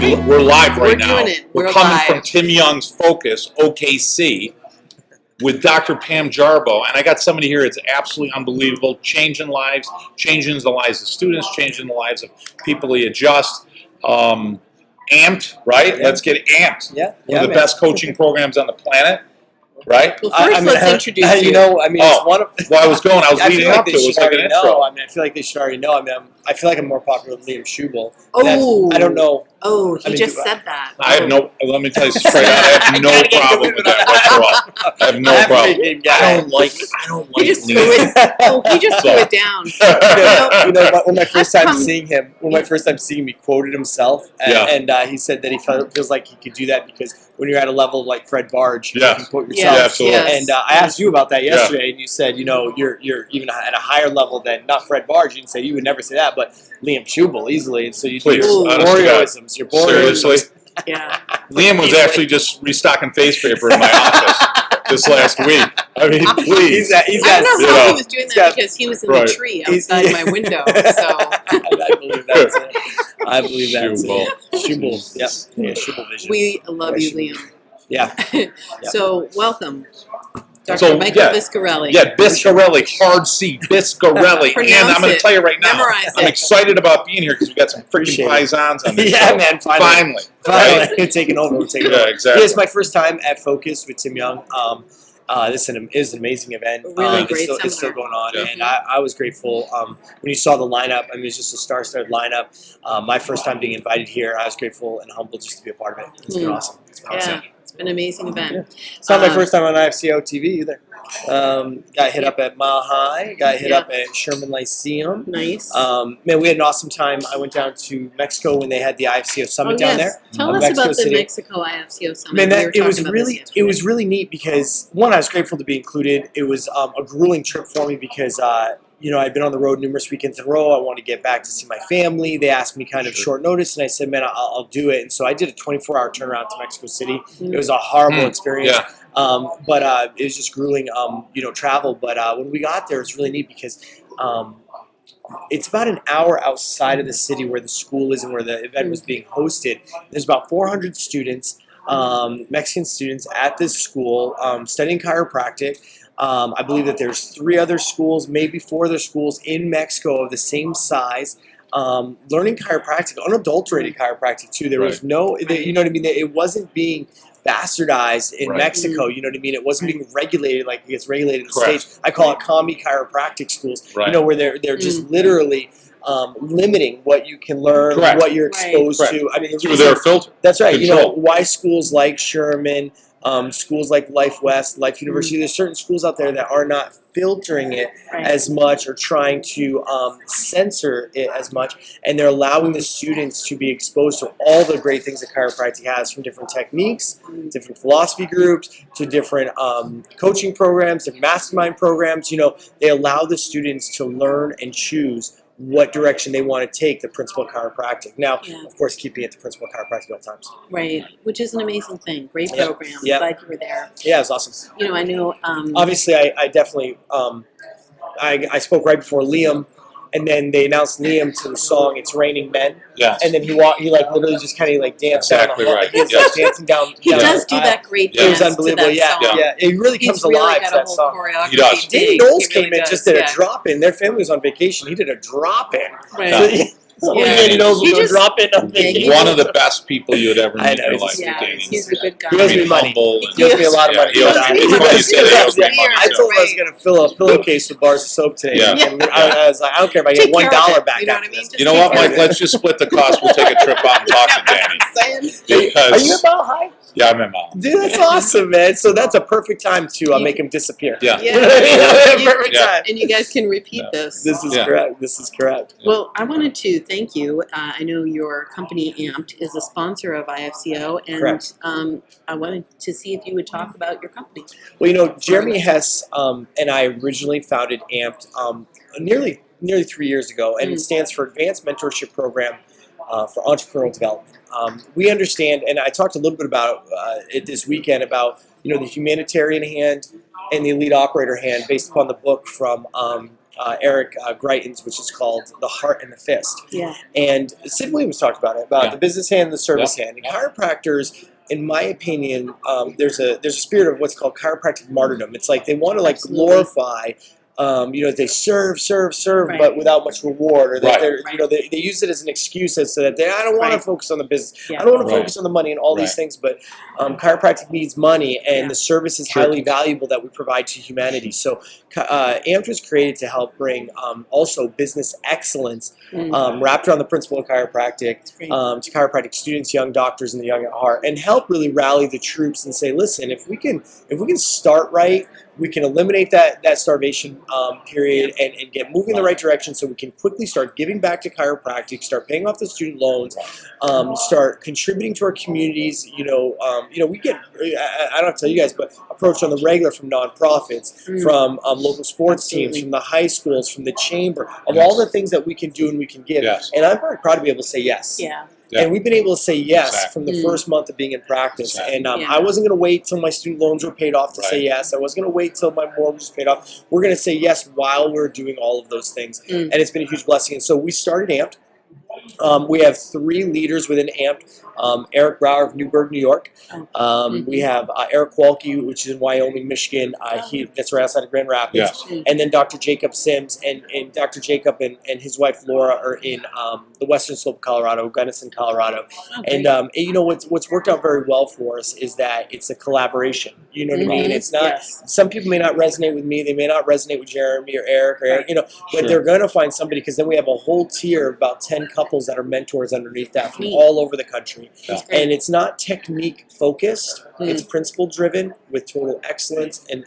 We're live right now. We're doing it. We're We're coming live. from Tim Young's Focus OKC with Dr. Pam Jarboe, and I got somebody here that's absolutely unbelievable, changing lives, changing the lives of students, changing the lives of people who adjust. Amped, right? Yeah. Let's get amped. Yeah. One of the best coaching programs on the planet, right? Well, first, let's introduce you. You know, I mean, it's one of. Well, I was I leading feel like up to they it. It was should like an already intro. know. I mean, I feel like they should already know. I mean, I feel like I'm more popular than Liam Schubel. Oh. I don't know. Oh, he I mean, just said that. I have no. Let me tell you straight out. I have no problem with that whatsoever. I have no problem. I don't like He just threw Liam. it. Oh, he just threw it down. You know, when my first time come- seeing him, he quoted himself, and he said that he feels like he could do that because when you're at a level like Fred Barge, you can quote yourself. Yeah, absolutely. Yes. And I asked you about that yesterday, and you said, you know, you're even at a higher level than not Fred Barge. You didn't say you would never say that, but Liam Schubel easily. And so you do your Borioisms, your Borioisms. Yeah. Liam was actually just restocking face paper in my office this last week. I mean, please. I don't know how he was doing that because he was in the tree outside my window. So I believe that's it. I believe that's Schubel. it. Schubel. Yep. Yeah, Schubel vision. we love you, Liam. Yeah. So welcome, Dr. Michael Viscarelli. Yeah, Viscarelli, hard C, Viscarelli. And I'm going to tell you right now, Memorize I'm it. excited about being here because we got some freaking paisans on this Yeah, show. man, Finally. Finally. We're taking over. Yeah, exactly. Yeah, it's my first time at Focus with Tim Young. This is an amazing event. Really great it's still going on, Yeah. and I was grateful when you saw the lineup. I mean, it's just a star-studded lineup. My first time being invited here, I was grateful and humbled just to be a part of it. It's been awesome. It's been awesome. It's been an amazing event. Yeah. It's not my first time on IFCO-TV either. Got hit up at Mile High. Got hit up at Sherman Lyceum. Nice. Man, we had an awesome time. I went down to Mexico when they had the IFCO Summit down there. Tell us about the Mexico IFCO Summit. Man, it was really neat because one, I was grateful to be included. It was a grueling trip for me because you know, I'd been on the road numerous weekends in a row. I wanted to get back to see my family. They asked me kind of short notice, and I said, man, I'll do it. And so I did a 24-hour turnaround to Mexico City. It was a horrible experience. But it was just grueling, you know, travel. But when we got there, it's really neat because it's about an hour outside of the city where the school is and where the event was being hosted. There's about 400 students, Mexican students at this school studying chiropractic. I believe that there's 3 other schools, maybe 4 other schools in Mexico of the same size, learning chiropractic, unadulterated chiropractic too. There was no, you know what I mean? It wasn't being bastardized in Mexico, you know what I mean? It wasn't being regulated like it gets regulated in the States. I call it commie chiropractic schools, you know, where they're just literally limiting what you can learn, what you're exposed to. I mean, through their filter. That's right. You know, why schools like Sherman, schools like Life West, Life University, there's certain schools out there that are not filtering it as much or trying to censor it as much, and they're allowing the students to be exposed to all the great things that chiropractic has, from different techniques, different philosophy groups, to different coaching programs, different mastermind programs. You know, they allow the students to learn and choose what direction they want to take the principle of chiropractic. Now, of course, keeping it the principle of chiropractic at all times. Right, which is an amazing thing. Great program. Glad you were there. Yeah, it was awesome. You know, I know. Obviously, I definitely, I spoke right before Liam, and then they announced Liam to the song "It's Raining Men." Yes. And then he like literally just kind of like danced down the hall. Right. He was like dancing down. He does do that great dance. It was unbelievable. To that song. It really comes alive to that song. He does. Dave Knowles came in, just did a drop in. Their family was on vacation. He did a drop in. Right. He knows we'll drop in on vacation. One of the best people you would ever meet in your life. He's a good guy. He owes me money. He owes me a lot of money. I told him I was going to fill a pillowcase with bars of soap today. And I was like, I don't care if I get $1 back after this. You know what, Mike? Let's just split the cost. We'll take a trip out and talk to Danny. Are you at Mile High? Yeah, I'm at Mile High. Dude, that's awesome, man. So that's a perfect time to make him disappear. Perfect time. And you guys can repeat this. This is correct. This is correct. Well, I wanted to thank you. I know your company, Amped, is a sponsor of IFCO, and I wanted to see if you would talk about your company. Well, you know, Jeremy Hess and I originally founded Amped nearly 3 years ago, and it stands for Advanced Mentorship Program for Entrepreneurial Development. We understand, and I talked a little bit about it this weekend, about, you know, the humanitarian hand and the elite operator hand based upon the book from Eric Greitens, which is called The Heart and the Fist. Yeah. And Sid Williams talked about it, about Yeah. the business hand and the service Yeah. hand. And chiropractors, in my opinion, there's a spirit of what's called chiropractic martyrdom. It's like they want to like Absolutely. glorify, they serve, Right. but without much reward, or Right. they use it as an excuse as to that I don't want to Right. focus on the business, Yeah. I don't want to Right. focus on the money and all these Right. things, but chiropractic needs money, and Yeah. the service is Sure. highly valuable that we provide to humanity. So AMPT was created to help bring also business excellence wrapped around the principle of chiropractic Great. to chiropractic students, young doctors, and the young at heart, and help really rally the troops and say, listen, if we can start right, we can eliminate that starvation period and get moving in the right direction, so we can quickly start giving back to chiropractic, start paying off the student loans, start contributing to our communities. We get, I don't have to tell you guys, but approached on the regular from nonprofits, from local sports teams, Absolutely. from the high schools, from the chamber, of Yes. all the things that we can do and we can give. Yes. And I'm very proud to be able to say yes. Yeah. Yeah. And we've been able to say yes Exactly. from the first month of being in practice. Exactly. And Yeah. I wasn't going to wait till my student loans were paid off to say Right. yes. I wasn't going to wait till my mortgage was paid off. We're going to say yes while we're doing all of those things. And it's been a huge blessing. And so we started AMPT. We have 3 leaders within AMPT. Eric Brower of Newburgh, New York. We have Eric Walke, which is in Wyoming, Michigan. That's right outside of Grand Rapids. Yes. And then Dr. Jacob Sims, and Dr. Jacob and his wife Laura are in the western slope of Colorado, Gunnison, Colorado. Okay. And what's worked out very well for us is that it's a collaboration. You know what I mean? It's not. Yes. Some people may not resonate with me. They may not resonate with Jeremy or Eric, Right. but Sure. they're going to find somebody, because then we have a whole tier of about 10 couples that are mentors underneath that from Neat. all over the country. That's great. And it's not technique focused. It's principle driven with total excellence and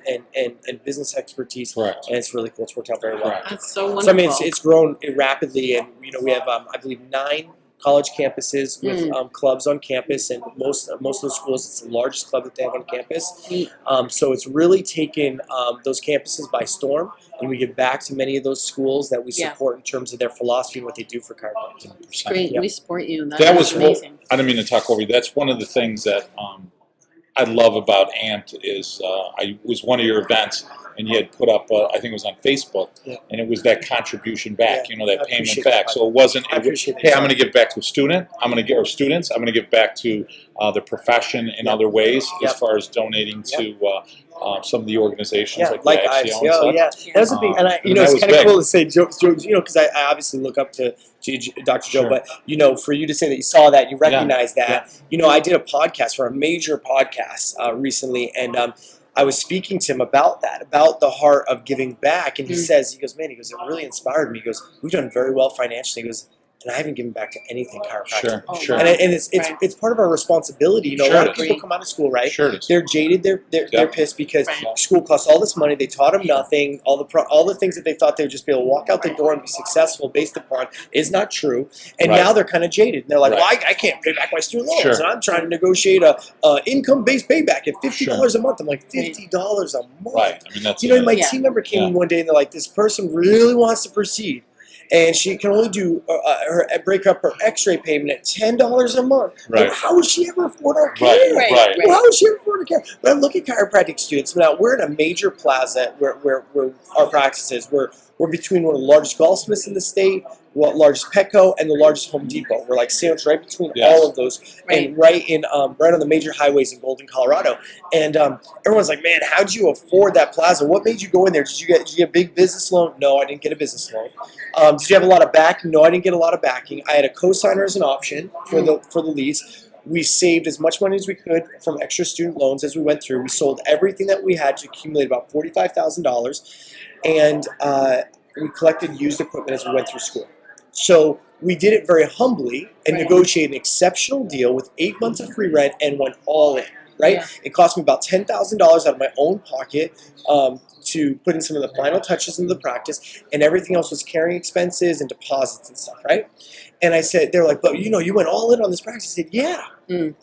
business expertise. Correct. And it's really cool. It's worked out very well. Correct. That's so wonderful. So I mean, it's grown rapidly, and we have I believe 9 college campuses with clubs on campus, and most of those schools, it's the largest club that they have on campus. Neat. So it's really taken those campuses by storm, and we give back to many of those schools that we Yeah. support in terms of their philosophy and what they do for chiropractic. It's great. Yeah. We support you. That was amazing. I didn't mean to talk over you. That's one of the things that I love about AMPT is it was one of your events, and you had put up, I think it was on Facebook, and it was that contribution back, Yeah. that I payment appreciate back. that. So it wasn't, I appreciate that. hey, I'm going to give back to a student, I'm going to give our students, I'm going to give back to the profession in other ways, as Yep. far as donating to some of the organizations Yeah, like like the IFCO and IFCO, such. That was a big, and and it's that was kind of big. cool to say, Joe, because I obviously look up to Dr. Joe, Sure. but for you to say that you saw that, you recognize Yeah. that, I did a podcast for a major podcast recently, and I was speaking to him about that, about the heart of giving back, and he goes, it really inspired me. He goes, we've done very well financially. He goes, and I haven't given back to anything chiropractic. Sure, Oh, sure. wow. And it's Right. it's part of our responsibility. A Sure lot it of is. people come out of school, right? Sure it is. They're jaded. They're pissed because Right. school costs all this money. They taught them nothing. All the things that they thought they would just be able to walk out the door and be successful based upon is not true. And Right. now they're kind of jaded. And they're like, Right. well, I can't pay back my student loans, Sure. and I'm trying to negotiate a income-based payback at $50 a month. I'm like, $50 a month. Right. I mean, that's My Yeah. team member came in Yeah. one day and they're like, this person really wants to proceed, and she can only do break up her X-ray payment at $10 a month. Right. Like, how would she ever afford our care? Right, right. Well, how would she ever afford our care? But I look at chiropractic students. Now we're in a major plaza where our practice is. We're between one of the largest golfsmiths in the state, largest Petco, and the largest Home Depot. We're like sandwiched right between Yes. all of those, and right on the major highways in Golden, Colorado. And everyone's like, "Man, how'd you afford that plaza? What made you go in there? Did you get a big business loan?" No, I didn't get a business loan. Did you have a lot of backing? No, I didn't get a lot of backing. I had a cosigner as an option for the lease. We saved as much money as we could from extra student loans as we went through. We sold everything that we had to accumulate about $45,000, and we collected used equipment as we went through school. So we did it very humbly and Right. negotiated an exceptional deal with 8 months of free rent and went all in. Right? Yeah. It cost me about $10,000 out of my own pocket to put in some of the final touches into the practice, and everything else was carrying expenses and deposits and stuff, right? And I said, they're like, but you went all in on this practice. I said, yeah,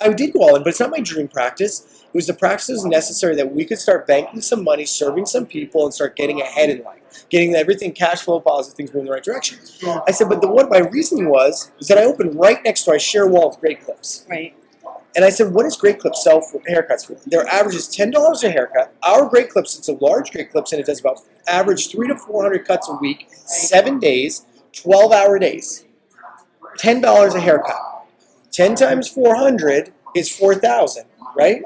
I did go all in, but it's not my dream practice. It was the practice that was necessary that we could start banking some money, serving some people, and start getting ahead in life, getting everything cash flow positive, things moving in the right direction. I said, but what my reasoning was that I opened right next to our share wall of great clips. Right. And I said, what does Great Clips sell for haircuts for? Their average is $10 a haircut. Our Great Clips, it's a large Great Clips, and it does about average 300 to 400 cuts a week, 7 days, 12-hour days. $10 a haircut. 10 times 400 is 4,000, right?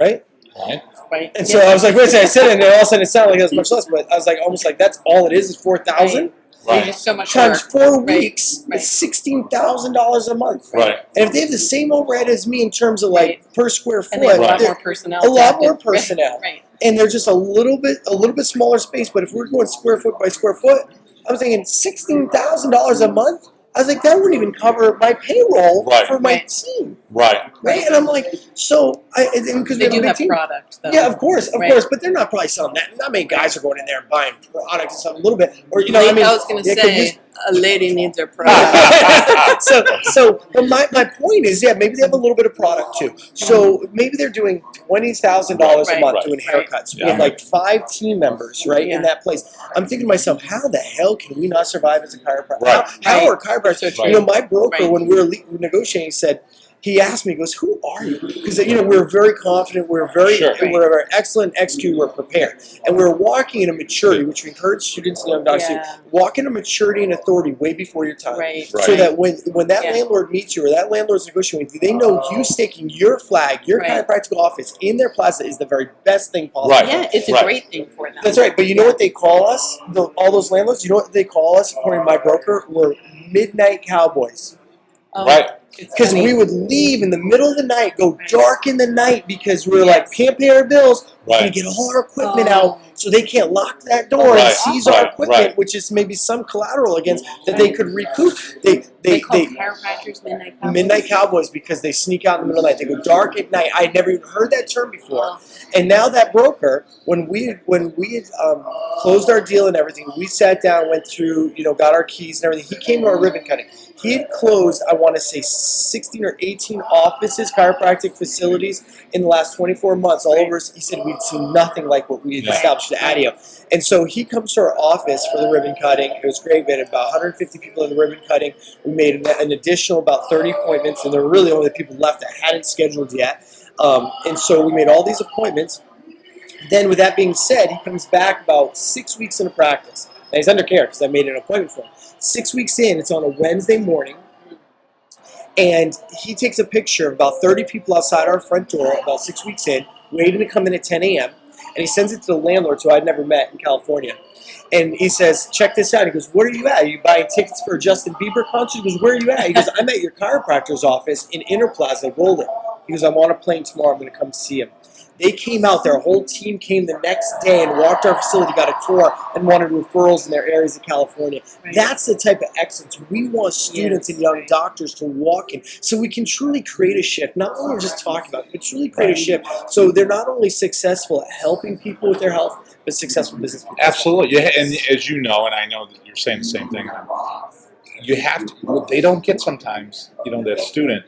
Right? Right. And so I was like, wait a second, I said it, and all of a sudden it sounded like it was much less, but I was like, almost like that's all it is 4,000? Right. Just so much Times work. 4 weeks, it's $16,000 a month. Right. And if they have the same overhead as me in terms of like per square foot, And they have a lot more personnel. a lot more personnel. Right. And they're just a little bit smaller space. But if we're going square foot by square foot, I was thinking $16,000 a month. I was like, that wouldn't even cover my payroll for my team. Right. Right. And I'm like, so because They we have do a big have team. product, though. Yeah, of course, but they're not probably selling that. Not many guys are going in there and buying products and stuff a little bit, or you know, I mean, I was going to say, a lady needs her product. but my point is, yeah, maybe they have a little bit of product too. So maybe they're doing $20,000 a month doing haircuts with like 5 team members, right, in that place. I'm thinking to myself, how the hell can we not survive as a chiropractor? How are chiropractors? You know, my broker when we were negotiating said. He asked me, he goes, who are you? Because, you know, we're very confident, we're very excellent execute, we're prepared. And we're walking in a maturity, which we encourage students and young doctors to walk in a maturity and authority way before your time. So that when that landlord meets you or that landlord's negotiating with you, they know you staking your flag, your chiropractic office in their plaza is the very best thing possible. Yeah, it's a great thing for them. That's right. But you know what they call us? All those landlords, you know what they call us, according to my broker? We're midnight cowboys. Because we would leave in the middle of the night, go dark in the night because we're like, can't pay our bills. We're going to get all our equipment out so they can't lock that door and seize our equipment, which is maybe some collateral against that they could recoup. They call chiropractors midnight cowboys? Midnight cowboys because they sneak out in the middle of the night. They go dark at night. I had never even heard that term before. And now that broker, when we had closed our deal and everything, we sat down, went through, you know, got our keys and everything. He came to our ribbon cutting. He had closed, I want to say, 16 or 18 offices, chiropractic facilities in the last 24 months. All over, he said we'd seen nothing like what we had established at ADIO. And so he comes to our office for the ribbon cutting. It was great. We had about 150 people in the ribbon cutting. We made an additional about 30 appointments, and there were really only the people left that hadn't scheduled yet. And so we made all these appointments. Then with that being said, he comes back about 6 weeks into practice. Now he's under care because I made an appointment for him. 6 weeks in, it's on a Wednesday morning, and he takes a picture of about 30 people outside our front door about 6 weeks in, waiting to come in at 10 a.m., and he sends it to the landlord who I'd never met in California. And he says, check this out. He goes, where are you at? Are you buying tickets for a Justin Bieber concert? He goes, where are you at? He goes, I'm at your chiropractor's office in Inner Plaza, Golden. He goes, I'm on a plane tomorrow. I'm going to come see him. They came out, their whole team came the next day and walked our facility, got a tour, and wanted referrals in their areas of California. That's the type of excellence we want students and young doctors to walk in, so we can truly create a shift. Not only just talk about it, but truly create a shift so they're not only successful at helping people with their health, but successful business people. Absolutely. And as you know, and I know that you're saying the same thing, you have to, what they don't get sometimes, you know, that student,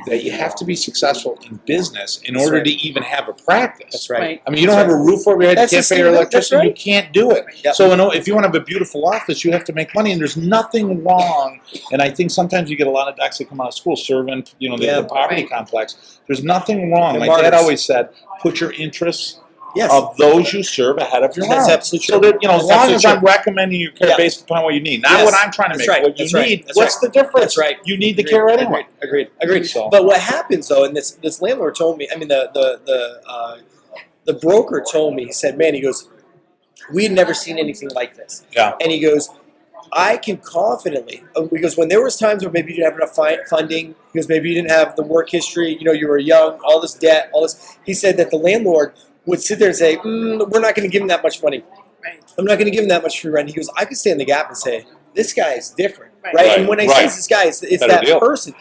that you have to be successful in business in order to even have a practice. That's right. I mean, you don't have a roof over your head, you can't pay your electricity, you can't do it. Yep. So if you want to have a beautiful office, you have to make money, and there's nothing wrong. And I think sometimes you get a lot of docs that come out of school serving, you know, the poverty complex. There's nothing wrong. My dad always said, put your interests of those you serve ahead of your own. That's absolutely true. So that, you know, as long as I'm recommending you care based upon what you need, not what I'm trying to make, what you need. What's the difference? That's right. You need the care anyway. Agreed. So. But what happens though, and this landlord told me, I mean the broker told me, he said, man, he goes, we had never seen anything like this. Yeah. And he goes, I can confidently, because when there was times where maybe you didn't have enough funding, because maybe you didn't have the work history, you know, you were young, all this debt, all this, he said that the landlord would sit there and say, we're not going to give him that much money. I'm not going to give him that much free rent. He goes, I could stand the gap and say, this guy is different. And when I say this guy, it's that person.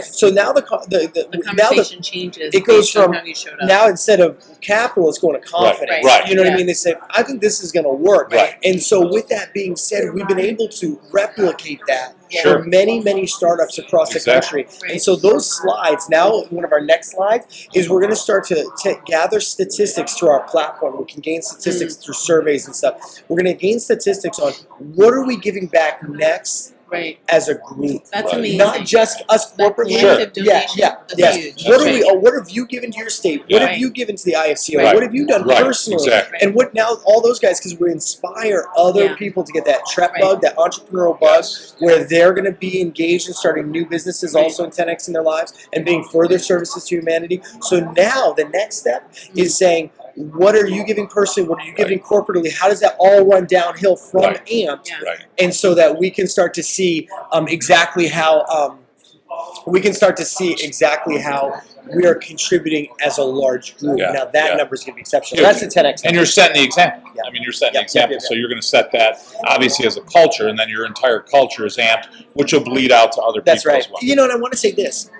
So now the conversation changes. It goes from now, instead of capital, it's going to confidence. You know what I mean? They say, I think this is going to work. And so with that being said, we've been able to replicate that for many, many startups across the country. And so those slides, now one of our next slides is we're going to start to gather statistics through our platform. We can gain statistics through surveys and stuff. We're going to gain statistics on what are we giving back next Right. as a group. That's Right. amazing. Not just us That corporately. collective Sure. donation, that's Yes. huge. What That's are we? huge. What have you given to your state? Yeah. What have you given to the IFCO? Right. What have you done Right. personally? Exactly. And what now? All those guys, because we inspire other Yeah. people to get that trap Right. bug, that entrepreneurial bug, Yes. where they're going to be engaged in starting new businesses, Right. also in 10x in their lives, and being further services to humanity. So now the next step is saying, what are you giving personally? What are you giving corporately? How does that all run downhill from Right. Amped? Yeah. Right. And so that we can start to see exactly how we are contributing as a large group. Yeah, Now that yeah. number is going to be exceptional. Huge. That's the 10x. And you're setting the example. Yeah. I mean, you're setting Yeah, the example. yeah, yeah. So you're going to set that obviously as a culture, and then your entire culture is amped, which will bleed out to other That's people right. as well. You know, and I want to say this.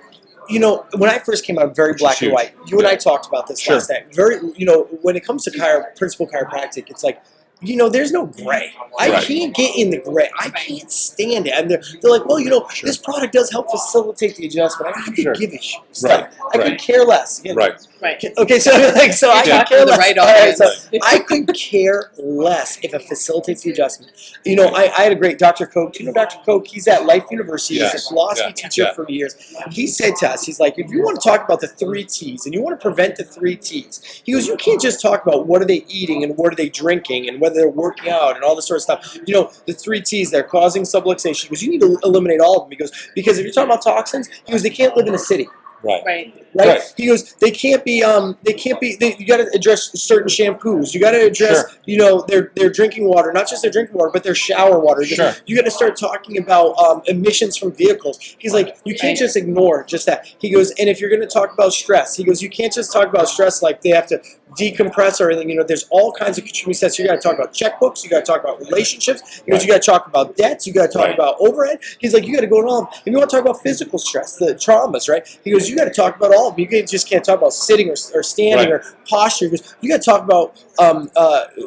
You know, when I first came out, very Which is black and huge. white. You and Yeah. I talked about this Sure. last night. Very, you know, when it comes to principal chiropractic, it's like, you know, there's no gray. I Right. can't get in the gray. I can't stand it. And they're like, well, you know, Sure. this product does help facilitate the adjustment. I could Sure. give a shit. Right. I could care less. Again, Right. Right. Okay, so like, so I You're could talking care to the less. right All right, so audience. I could care less if it facilitates the adjustment. You know, I had a great Dr. Koch. Do you know Dr. Koch? He's at Life University. He's Yes. a philosophy Yeah. teacher Yeah. for years. He said to us, he's like, if you want to talk about the 3 T's and you want to prevent the 3 T's, he goes, you can't just talk about what are they eating and what are they drinking and whether they're working out and all this sort of stuff. You know, the 3 T's, they're causing subluxation. He goes, you need to eliminate all of them. He goes, because if you're talking about toxins, he goes, they can't live in a city. Right. Right. Right? Right. He goes, you got to address certain shampoos. You got to address, Sure. you know, their drinking water, not just their drinking water, but their shower water. He goes, Sure. you got to start talking about emissions from vehicles. He's like, you can't Right. just ignore just that. He goes, and if you're going to talk about stress, he goes, you can't just talk about stress like they have to decompress or anything. You know, there's all kinds of contributing steps. You got to talk about checkbooks. You got to talk about relationships. He goes, Right. you got to talk about debts. You got to talk Right. about overhead. He's like, you got to go on. If you want to talk about physical stress, the traumas, right? He goes, you got to talk about all of them. You just can't talk about sitting or standing Right. or posture. He goes, you got to talk about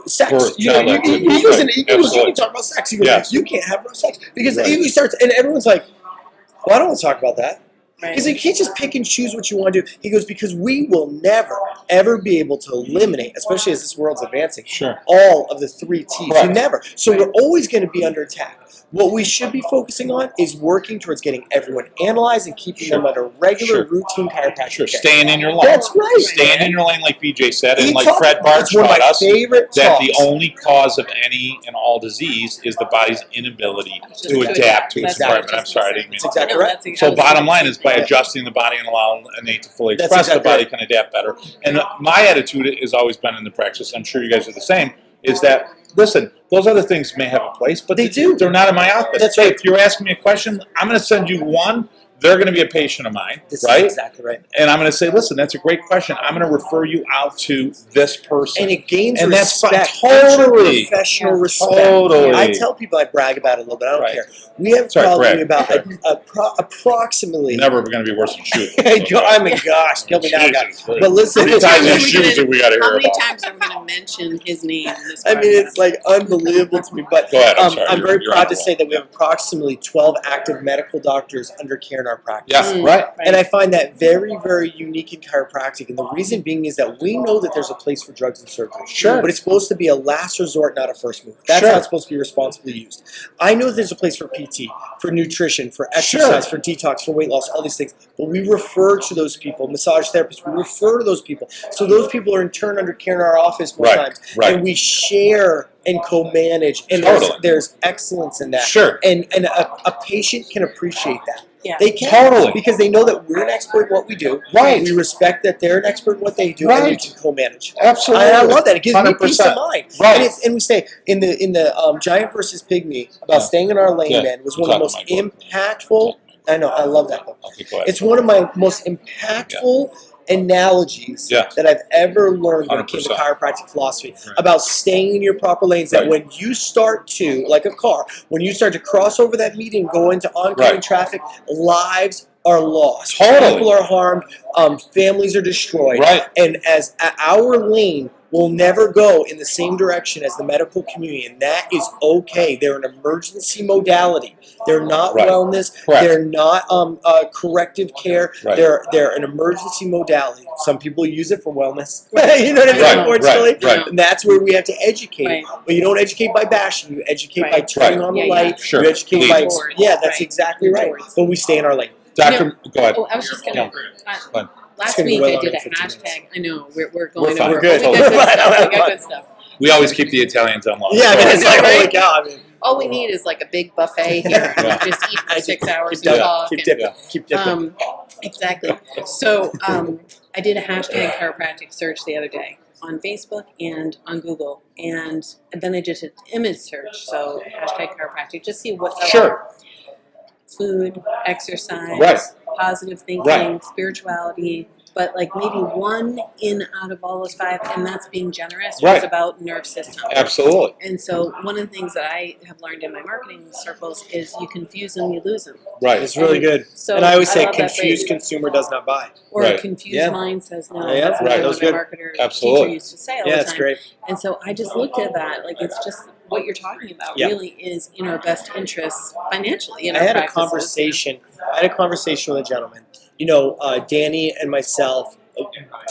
sex. Birth, You know, child activity. he goes, Right. you can Absolutely. talk about sex. He goes, Yes. you can't have no sex because Right. he starts, and everyone's like, well, I don't want to talk about that. Right. Because you can't just pick and choose what you want to do. He goes, because we will never, ever be able to eliminate, especially as this world's advancing, Sure. all of the 3 T's. Right. You never. So Right. we're always going to be under attack. What we should be focusing on is working towards getting everyone analyzed and keeping them Sure. under regular, Sure. routine chiropractic Sure. care. Staying in your lane. That's right. Staying in your lane, like BJ said, and He like talked- Fred Bart it's one of taught my us, favorite that the talks. only cause of any and all disease is the body's inability Just to adapt to its Exactly. environment. I'm sorry, I didn't mean That's exactly No, right. that's- So I was bottom gonna line say is by that. adjusting the body and allowing innate to fully That's express, the exactly body right. can adapt better. And my attitude has always been in the practice, I'm sure you guys are the same, is that, listen, those other things may have a place, but They do. They're not in my office. That's Hey, right. if you're asking me a question, I'm going to send you one. They're going to be a patient of mine, This right? is exactly right. And I'm going to say, listen, that's a great question. I'm going to refer you out to this person. And it gains And that's respect. totally. Professional Yeah. respect. Totally. I tell people I brag about it a little bit. I don't Right. care. We have Sorry, probably brag. about approximately. Never going to be worse than shoes. I mean, gosh, kill me now, guys. Jesus, right. But listen, How many times are in we shoes gonna- do we got to How hear many about? times are we going to mention his name in this I mean, it's like unbelievable to me. But Go ahead, I'm sorry. I'm very You're proud on to the say that we have approximately 12 active medical doctors under care in our practice. Yeah, Mm. right. And I find that very, very unique in chiropractic. And the reason being is that we know that there's a place for drugs and surgery. Sure. But it's supposed to be a last resort, not a first move. That's Sure. how it's supposed to be responsibly used. I know there's a place for PT, for nutrition, for exercise, for detox, for weight loss, all these things. But we refer to those people, massage therapists, we refer to those people. So those people are in turn under care in our office most Right, times. right. And we share and co-manage. And Totally. there's excellence in that. Sure. And a patient can appreciate that. Yeah. They can. Totally. Because they know that we're an expert in what we do. Right. We respect that they're an expert in what they do. And we Right. can co-manage. Absolutely. I love that. It gives me peace of 100%. mind. Right. And we say in the Giant versus Pygmy about Yeah. staying in our lane, Yeah. man, was You're one of the most talking about impactful. I know, I love that book. Okay, go ahead. It's one of my most impactful analogies Yeah. that I've ever learned when it came to 100%. chiropractic philosophy Right. about staying in your proper lanes. That Right. when you start to, like a car, when you start to cross over that median, go into oncoming Right. traffic, lives are lost. Totally. People are harmed. Families are destroyed. Right. And as our lane will never go in the same direction as the medical community, and that is okay. They're an emergency modality. They're not Right. wellness. Correct. They're not corrective care. Right. They're an emergency modality. Some people use it for wellness. You know what I mean? Right, Unfortunately, right. and that's where we have to educate. Right. But you don't educate by bashing. You educate by Right. turning Right. on the Yeah, light. Sure. You educate by Towards. yeah. That's Right. exactly right. Towards. But we stay in our lane. Doctor, go ahead. Oh, I was just gonna. Fine. Last gonna be week well I under did a 15 minutes. hashtag. I know we're going fine. over. We're good. Oh, we got We're good stuff. We fine. got good stuff. We always keep the Italians on lock. Yeah, I mean, it's like, holy Right? cow. I mean, All we need is like a big buffet here. Yeah. Just eat for 6 hours keep and dipping. talk. Keep and- dipping. Keep dipping. Exactly. So I did a hashtag chiropractic search the other day on Facebook and on Google, and then I did an image search. So hashtag chiropractic, just see what's up. Sure. Food, exercise, Right. positive thinking, Right. spirituality. But like maybe one in out of all those 5, and that's being generous, Right. was about nerve system. Absolutely. And so one of the things that I have learned in my marketing circles is you confuse them, you lose them. Right. It's really good. So And I always say, love that confused phrase. consumer does not buy. Or Right. a confused Yeah. mind says no. Yeah, That's right. another That was one good. my marketer Absolutely. teacher used to say all Yeah, the it's time. great. And so I just looked at that, like it's just what you're talking about Yeah. really is in our best interests financially. In I our had a practices. conversation. I had a conversation with a gentleman. You know, Danny and myself,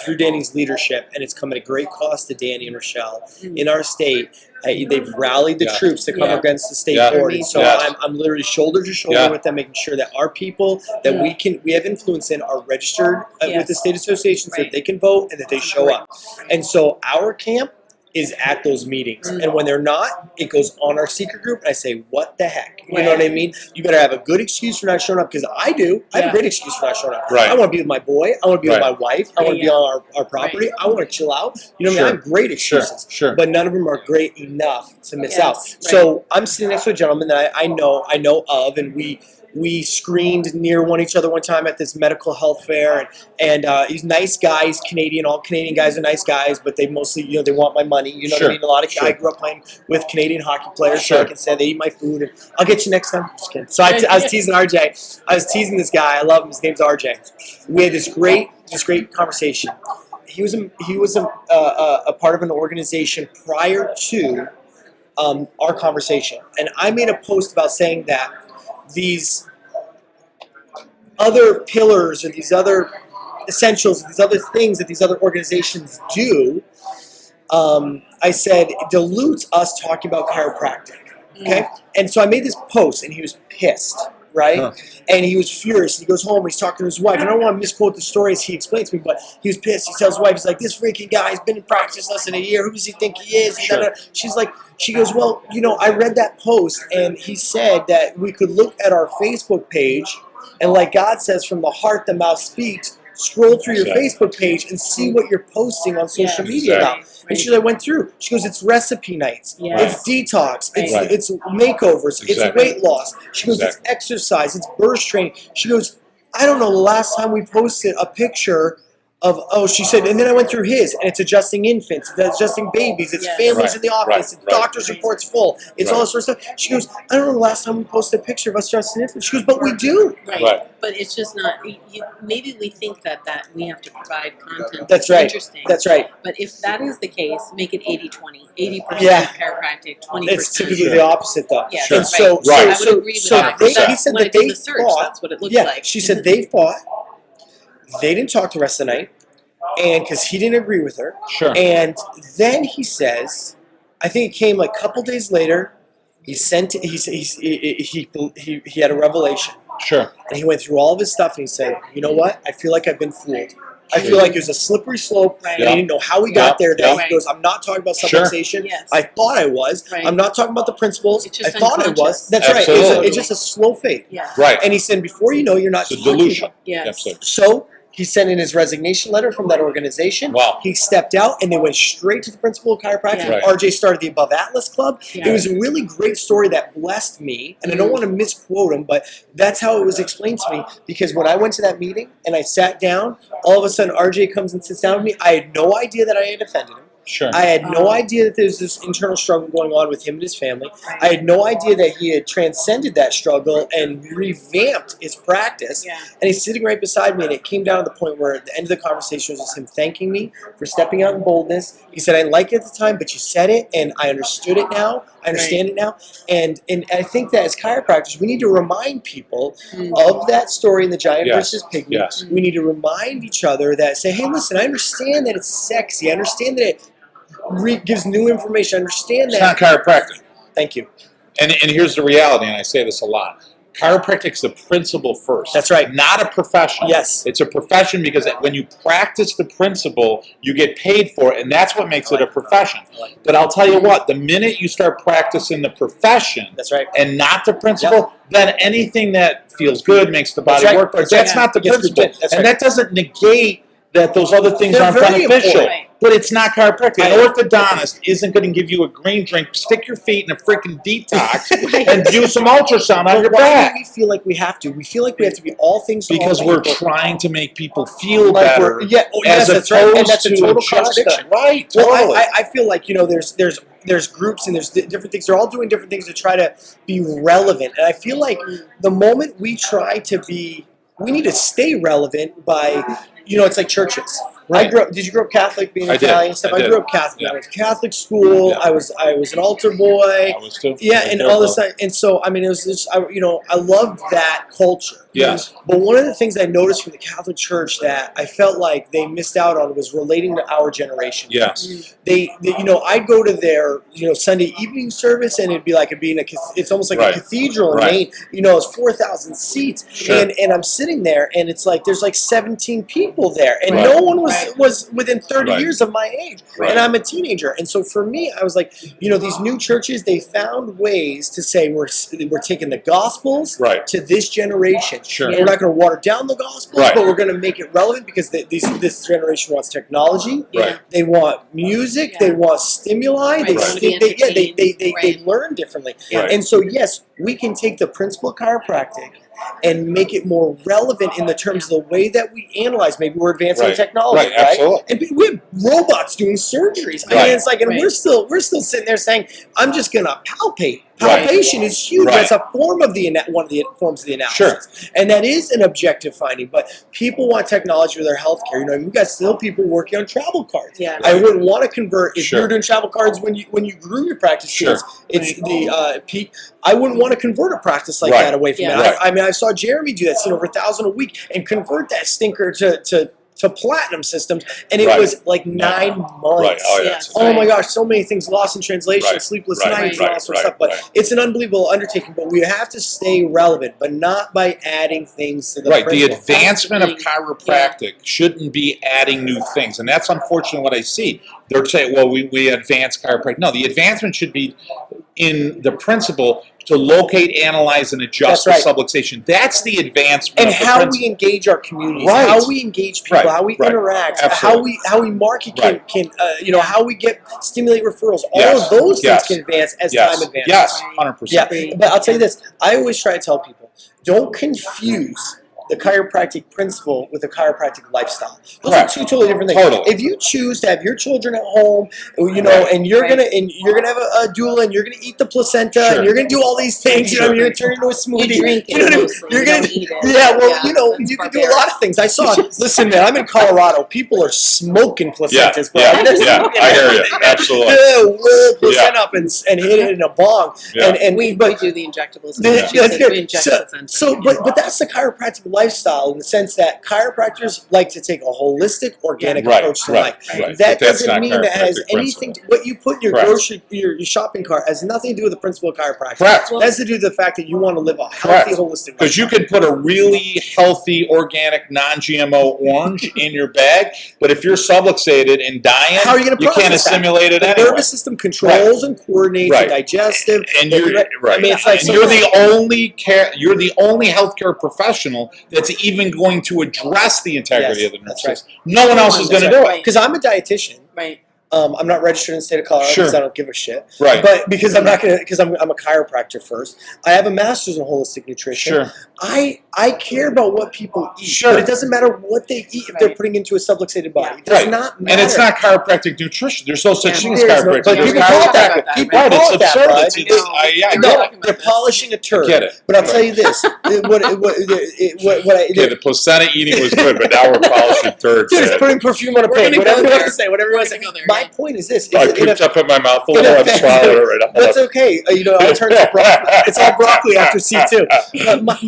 through Danny's leadership, and it's come at a great cost to Danny and Rochelle Mm. in our state. They've rallied the Yeah. troops to come Yeah. against the state Yeah. board, and so Yes. I'm literally shoulder to shoulder Yeah. with them, making sure that our people that Mm. we have influence in are registered with the Yes. state association, so Right. that they can vote and that they show up. And so our camp is at those meetings, Mm. and when they're not, it goes on our secret group, and I say, "What the heck?" You know Right. what I mean? You better have a good excuse for not showing up, because I do. I have Yeah. a great excuse for not showing up. Right. I want to be with my boy. I want to be with Right. my wife. I want to be Yeah. on our property. I want to chill out. You know what I mean? I have great Sure. excuses, Sure. but none of them are great enough to miss Yes, out. right. So I'm sitting next to a gentleman that I know of, and we screened near each other one time at this medical health fair, and he's a nice guy. He's Canadian. All Canadian guys are nice guys, but they mostly, they want my money. You know what Sure. I mean? A lot of Sure. I grew up playing with Canadian hockey players, so Sure. I can say they eat my food, and I'll get you next time. Just kidding. So I was teasing RJ. I was teasing this guy. I love him. His name's RJ. We had this great conversation. He was a part of an organization prior to our conversation, and I made a post about saying that these other pillars or these other essentials, these other things that these other organizations do, I said dilutes us talking about chiropractic. Okay, and so I made this post, and he was pissed, right? Huh. And he was furious. He goes home, and he's talking to his wife, and I don't want to misquote the story as he explains to me, but he was pissed. He tells his wife, he's like, "This freaking guy has been in practice less than a year. Who does he think he is?" And Sure. da-da. She's like, she goes, "Well, I read that post, and he said that we could look at our Facebook page, and like God says, from the heart the mouth speaks. Scroll through your Exactly. Facebook page and see what you're posting on social Yes, media Exactly. about." And she went through. She goes, "It's recipe nights. Yes. It's detox. It's Right. it's makeovers. Exactly. It's weight loss." She goes, "It's exercise. It's burst training." She goes, "I don't know the last time we posted a picture of," she said, and then I went through his, and it's adjusting infants, it's adjusting babies, it's Yes. families Right. in the office, Right. it's Right. doctor's reports full, it's all Right. this sort of stuff. She goes, "I don't know the last time we posted a picture of us adjusting infants." She goes, "But we do." Right. Right. But it's just not. Maybe we think that we have to provide content. That's that's right. Interesting. That's right. But if that is the case, make it 80-20. 80% Yeah. chiropractic, 20%. It's typically Sure. the opposite, though. Yes, Sure. And so, Right. I would so, agree with so that. they, But he said when I that did they the search, fought. that's what it looks Yeah, like. she said they fought. They didn't talk the rest of the night, and because he didn't agree with her. Sure. And then he says, I think it came like a couple days later. He had a revelation, Sure. and he went through all of his stuff, and he said, "You know what? I feel like I've been fooled. I feel like it was a slippery slope, Right. and I didn't know how we got there." Yeah. He goes, "I'm not talking about Sure. supplementation. Yes. I thought I was. Right. I'm not talking about the principles. It's I just thought I was. unconscious. That's right. Absolutely. It's just a slow fade." Yeah. Right. And he said, "Before you know, you're not It's a talking delusion. Yes. Absolutely. So he sent in his resignation letter from that organization. Wow. He stepped out, and they went straight to the principal of chiropractic. Yeah. Right. RJ started the Above Atlas Club. Yeah. It was a really great story that blessed me, and I don't want to misquote him, but that's how it was explained to me. Because when I went to that meeting and I sat down, all of a sudden RJ comes and sits down with me. I had no idea that I had offended him. Sure. I had no idea that there's this internal struggle going on with him and his family. I had no idea that he had transcended that struggle and revamped his practice. Yeah. And he's sitting right beside me, and it came down to the point where at the end of the conversation was just him thanking me for stepping out in boldness. He said, I didn't like it at the time, but you said it, and I understood it now. I understand it now. And I think that as chiropractors, we need to remind people of that story in the giant versus pygmy. Yes. We need to remind each other that, say, hey, listen, I understand that it's sexy. I understand that it gives new information. I understand It's that. not chiropractic. Thank you. And here's the reality, and I say this a lot. Chiropractic's the principle first. That's right. Not a profession. Yes. It's a profession because when you practice the principle, you get paid for it, and that's what makes it a profession. But I'll tell you what, the minute you start practicing the profession That's right. and not the principle, then anything that feels good makes the body That's right. work. But That's that's right. not the Gets principle. good. That's And right. that doesn't negate that those other things They're aren't very beneficial. important. But it's not chiropractic. Right. An orthodontist isn't going to give you a green drink, stick your feet in a freaking detox, and do some ultrasound on your Why back. do we feel like we have to? We feel like we have to be all things to all Because we're people. trying to make people feel Like better. yes, as that's right. And opposed that's a to total just contradiction. Right, Well, totally. I feel like, there's groups and there's different things. They're all doing different things to try to be relevant. And I feel like the moment we try to be, we need to stay relevant by, it's like churches. Right. Did you grow up Catholic, being I did. Italian and stuff? I I did. grew up Catholic. Yeah. I went to Catholic school. Yeah. I was an altar boy. I was too. Yeah, Very and all this careful. stuff. And so, I mean, it was just, I loved that culture. Yes. But one of the things I noticed from the Catholic Church that I felt like they missed out on was relating to our generation. Yes. They I'd go to their, Sunday evening service, and it'd be in it's almost like Right. a cathedral, and Right. it's 4,000 seats, Sure. and I'm sitting there, and it's like there's like 17 people there, and Right. no one was Right. was within 30 Right. years of my age, Right. and I'm a teenager, and so for me, I was like, these new churches, they found ways to say we're taking the Gospels Right. to this generation. Sure. And we're not going to water down the Gospels, Right. but we're going to make it relevant because this generation wants technology. Right. They want music. Yeah. They want stimuli. Right. They, Wanna be they, yeah, they, they, they, they entertained. learn differently. Right. And so, yes, we can take the principle of chiropractic and make it more relevant in the terms of the way that we analyze. Maybe we're advancing Right. technology, Right, absolutely. And we have robots doing surgeries. I Right. mean, it's like, and Right. we're still sitting there saying, I'm just going to palpate. Right. Palpation is huge. Right. That's a form of one of the forms of the analysis. Sure. And that is an objective finding. But people want technology for their healthcare. We've got still people working on travel cards. Yeah. I wouldn't want to convert if Sure. you were doing travel cards when you grew your practice. Sure. It's the peak. I wouldn't want to convert a practice like Right. that away from Yeah. it. Right. I mean, I saw Jeremy do that, over 1,000 a week, and convert that stinker to platinum systems, and it Right. was like 9 months. Right. Oh, yeah. Yes. Oh my gosh, so many things lost in translation, Right. sleepless Right. nights, Right. and all sorts of Right. stuff. But Right. it's an unbelievable undertaking. But we have to stay relevant, but not by adding things to the Right. The principle. advancement of Absolutely. chiropractic shouldn't be adding new things. And that's unfortunately what I see. They're saying, well, we advance chiropractic. No, the advancement should be in the principle to locate, analyze, and adjust That's the right. subluxation. That's the advancement And of the how principle. we engage our communities, Right. how we engage people, Right. how we Right. interact, Absolutely. how we market Right. how we get stimulate referrals. All Yes. of those Yes. things can advance as Yes. time advances. Yes. Right. 100%. Yeah, but I'll tell you this. I always try to tell people, don't confuse the chiropractic principle with the chiropractic lifestyle. Those Correct. are two totally different things. Totally. If you choose to have your children at home, Right. and you're Right. gonna have a doula, and you're gonna eat the placenta, Sure. and you're gonna do all these things, Sure. you're gonna turn into a smoothie. You drink You know it what I mean? mostly. You're You gonna don't eat it. Yeah, well, Yeah, that's you can do a barbaric. lot of things. I saw. Listen, man, I'm in Colorado. People are smoking Yeah. placentas, bro. Yeah. I mean, they're Yeah. smoking I hear you. everything. Absolutely. Yeah, roll placenta up and hit it in a bong. Yeah. And We but do the injectables. the- She that's said good. we inject So, placenta. but that's the chiropractic lifestyle in the sense that chiropractors like to take a holistic, organic Right. approach to Right. life. Right. That But that's doesn't not mean that has chiropractic anything. principle. What you put in your Correct. grocery, your shopping cart, has nothing to do with the principle of chiropractic. Correct. It has to do with the fact that you want to live a healthy, Correct. holistic life. Because you can put a really healthy, organic, non-GMO orange in your bag, but if you're subluxated and dying, How are you going to you can't process that? assimilate it The anyway. nervous system controls and coordinates Right. the digestive. And you're right. I mean, it's like and you're the only healthcare professional that's even going to address the integrity Yes, of the nervous that's right. system. No one else is going to do it. Right. because I'm a dietitian. Right. I'm not registered in the state of Colorado Sure. because I don't give a shit. Right. But because I'm not gonna, because I'm a chiropractor first. I have a master's in holistic nutrition. Sure. I care about what people eat. Sure. But it doesn't matter what they eat if they're putting into a subluxated body. It does Right. not matter. And it's not chiropractic nutrition. There's no such thing as There is no- chiropractic. but There's people call it that. chiropractic. People Right, call it's it that, absurd. bud. I No, get it. they're polishing a turd. I get it. But I'll Right. tell you this: Okay, the placenta eating was good, but now we're polishing turds. Dude, it's putting perfume on a We're pig. gonna Whatever go you want there. to say, whatever you want to We're say. gonna go there, My yeah. point is this: I it cooked up in my mouth a it little. I'm affects- swallowing it right now. That's okay. I'll turn to broccoli. It's all broccoli after C2. But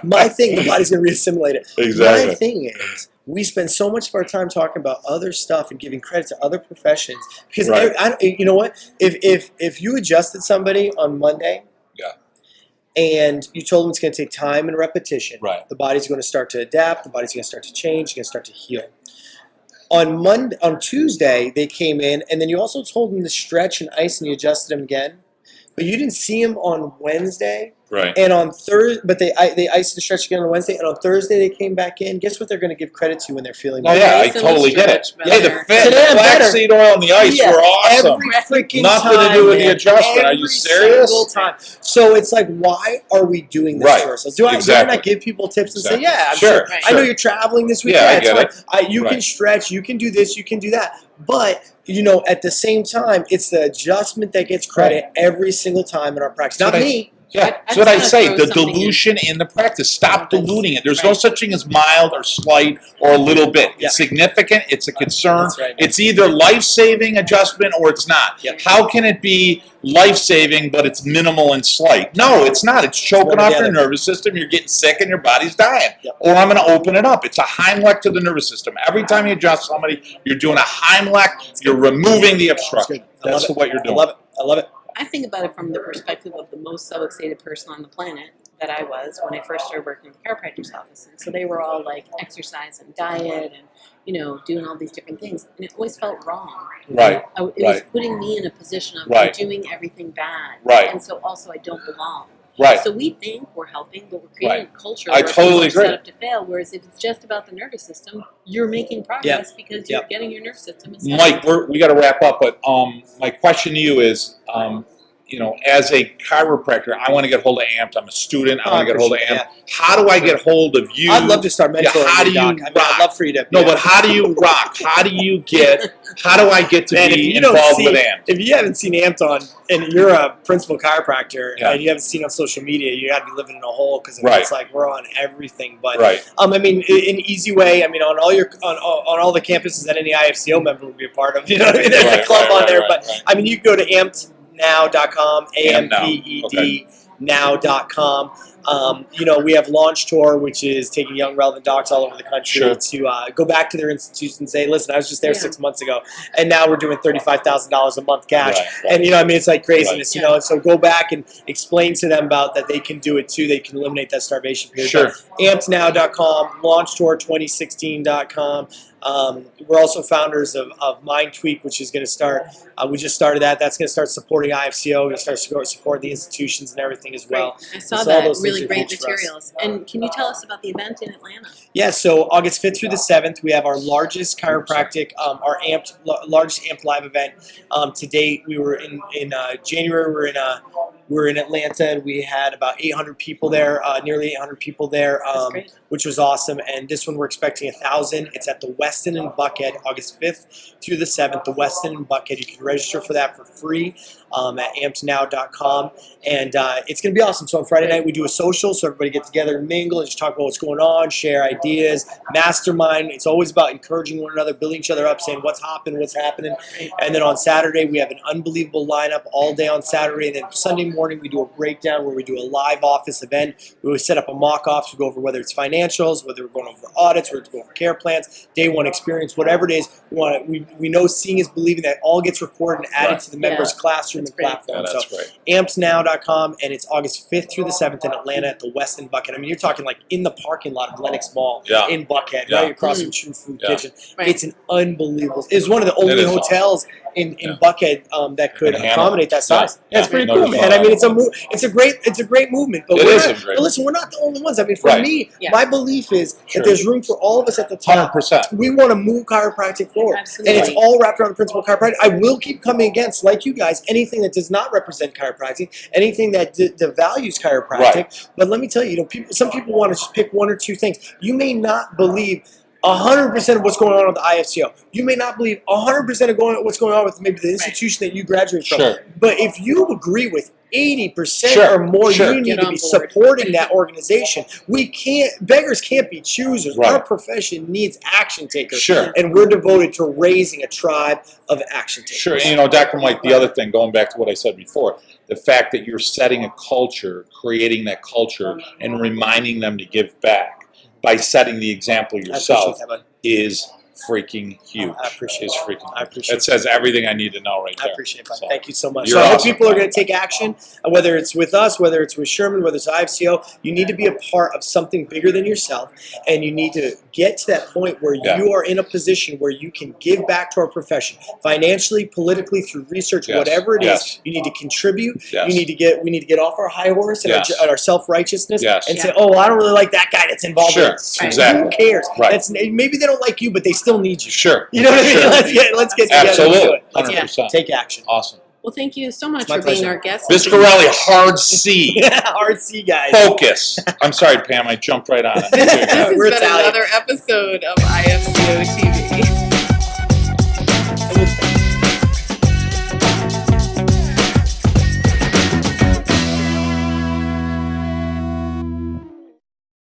my thing, the body's going to reassimilate it. Exactly. My thing is, we spend so much of our time talking about other stuff and giving credit to other professions because Right. you know what? If you adjusted somebody on Monday, Yeah. and you told them it's going to take time and repetition, Right. the body's going to start to adapt. The body's going to start to change. It's going to start to heal. On Tuesday, they came in, and then you also told them to stretch and ice, and you adjusted them again. But you didn't see them on Wednesday, Right. and on Thursday. But they iced and stretched again on Wednesday, and on Thursday they came back in. Guess what they're going to give credit to when they're feeling Oh better? yeah, I Nice and totally get it. stretch Hey, the better. fat, Today I'm better. flaxseed oil and the ice Yeah, were awesome. Every freaking Nothing time, to do with the man. adjustment. Are you serious? Single time. So it's like, why are we doing this Right. to ourselves? Do I Exactly. not give people tips and Exactly. say, yeah, I'm Sure, sure. Right. I know you're traveling this week. Yeah, I it's get fine. it. You can Right. stretch. You can do this. You can do that. But at the same time, it's the adjustment that gets credit every single time in our practice. That's Not what I- me. Yeah, I that's what I just say. wanna The throw something dilution in the practice. Stop diluting it. There's no Right. such thing as mild or slight or a little bit. Yeah. It's significant. It's a concern. That's right. It's either life-saving adjustment or it's not. Yep. How can it be life-saving but it's minimal and slight? No, it's not. It's choking one or off the your other. nervous system. You're getting sick and your body's dying. Yep. Or I'm going to open it up. It's a Heimlich to the nervous system. Every time you adjust somebody, you're doing a Heimlich. You're removing the obstruction. I love That's it. what you're I doing. love it. I love it. I think about it from the perspective of the most subluxated person on the planet that I was when I first started working in the chiropractor's office. And so they were all like exercise and diet and, doing all these different things. And it always felt wrong. Right. It was Right. putting me in a position of Right. I'm doing everything bad. Right. And so also I don't belong. Right. So we think we're helping, but we're creating a culture I where totally people are set agree. up to fail. Whereas if it's just about the nervous system, you're making progress because you're Yep. getting your nervous system. Mike, we got to wrap up, but my question to you is, as a chiropractor, I want to get hold of AMPed. I'm a student. I want to get hold of appreciate AMPed. How do I get hold of you? I'd love to start mentoring Yeah, how do you, Doc. you I mean, I'd love for you to. No, but how do you rock? How do I get to Man, if be you don't involved see- with AMPed? If you haven't seen Amped on, and you're a principal chiropractor, Yeah. and you haven't seen on social media, you got to be living in a hole because Right. it's like we're on everything. But Right. I mean, an easy way. I mean, on all the campuses that any IFCO member would be a part of. You know what I mean? There's a Right, club right, on there. right, But right. I mean, you can go to ampednow.com, Amped AMPED now.com. We have Launch Tour, which is taking young relevant docs all over the country Sure. to go back to their institutions and say, listen, I was just there Yeah. 6 months ago, and now we're doing $35,000 a month cash. Right, right. And it's like craziness, Right. And so go back and explain to them about that they can do it too. They can eliminate that starvation period. Sure. But ampednow.com, launchtour2016.com. We're also founders of Mind Tweak, which is going to start. We just started that. That's going to start supporting IFCO. We're going to start supporting the institutions and everything as well. I saw So all that. those things Really are great huge for us. materials. And can you tell us about the event in Atlanta? Yeah, so August 5th through the 7th, we have our largest chiropractic, largest amped live event to date. We were in January. We're in Atlanta, and we had about 800 people there, nearly 800 people there, That's great. which was awesome. And this one we're expecting 1,000. It's at the Westin in Buckhead, August 5th through the 7th. The Westin in Buckhead. You can register for that for free at ampednow.com, and it's going to be awesome. So on Friday night we do a social, so everybody get together and mingle and just talk about what's going on, share ideas, mastermind. It's always about encouraging one another, building each other up, saying what's happening. And then on Saturday we have an unbelievable lineup all day on Saturday, and then Sunday morning we do a breakdown where we do a live office event. We set up a mock off to go over whether it's financials, whether we're going over audits, whether it's going over care plans, day one experience, whatever it is. We know seeing is believing. That all gets recorded and added to the members' classroom and platform. Yeah, that's So right. ampednow.com, and it's August 5th through the 7th in Atlanta at the Westin Buckhead. I mean, you're talking like in the parking lot of Lennox Mall Yeah. in Buckhead, Yeah. right across from True Food Yeah. Kitchen. Right. It's an unbelievable. It's one of the only is hotels in Yeah. Buckhead that could In Hanover. accommodate that size. Yeah. Yeah, it's pretty No cool, doubt. man. I mean, it's a great movement. But It we're is not, a great but listen, we're not the only ones. I mean, for Right. me, Yeah. my belief is Sure. that there's room for all of us at the top. 100%. We want to move chiropractic forward. Absolutely. And it's all wrapped around the principle of chiropractic. I will keep coming against, like you guys, anything that does not represent chiropractic, anything that devalues chiropractic. Right. But let me tell you, some people want to just pick one or two things. You may not believe 100% of what's going on with the IFCO. You may not believe 100% of what's going on with maybe the institution that you graduated from. Sure. But if you agree with 80% Sure, or more, sure. you need Get to on be board. supporting that organization. Beggars can't be choosers. Right. Our profession needs action takers. Sure. And we're devoted to raising a tribe of action takers. Sure, and you know, Dr. Mike, the other thing, going back to what I said before, the fact that you're setting a culture, creating that culture, and reminding them to give back by setting the example yourself that, bud. is freaking huge. I appreciate It's it. freaking I huge. appreciate It says everything I need to know right I there. appreciate it, bud. So, Thank you so much. You're So I hope awesome. people are going to take action, whether it's with us, whether it's with Sherman, whether it's IFCO. You need to be a part of something bigger than yourself, and you need to get to that point where Yeah. you are in a position where you can give back to our profession, financially, politically, through research, Yes. whatever it is. Yes. You need to contribute. Yes. We need to get off our high horse and Yes. our self-righteousness Yes. and Yeah. say, oh, well, I don't really like that guy that's involved in Sure, this. exactly. Who cares? Right. Maybe they don't like you, but they still need you. Sure. You know what I mean? Sure. Let's get together and do Absolutely. it. Let's 100%. take action. Awesome. Well, thank you so much my for being pleasure. our guest. Viscarelli, hard C. RC guys. Focus. I'm sorry, Pam, I jumped right on it. This has We're been Italian. another episode of IFCO-TV.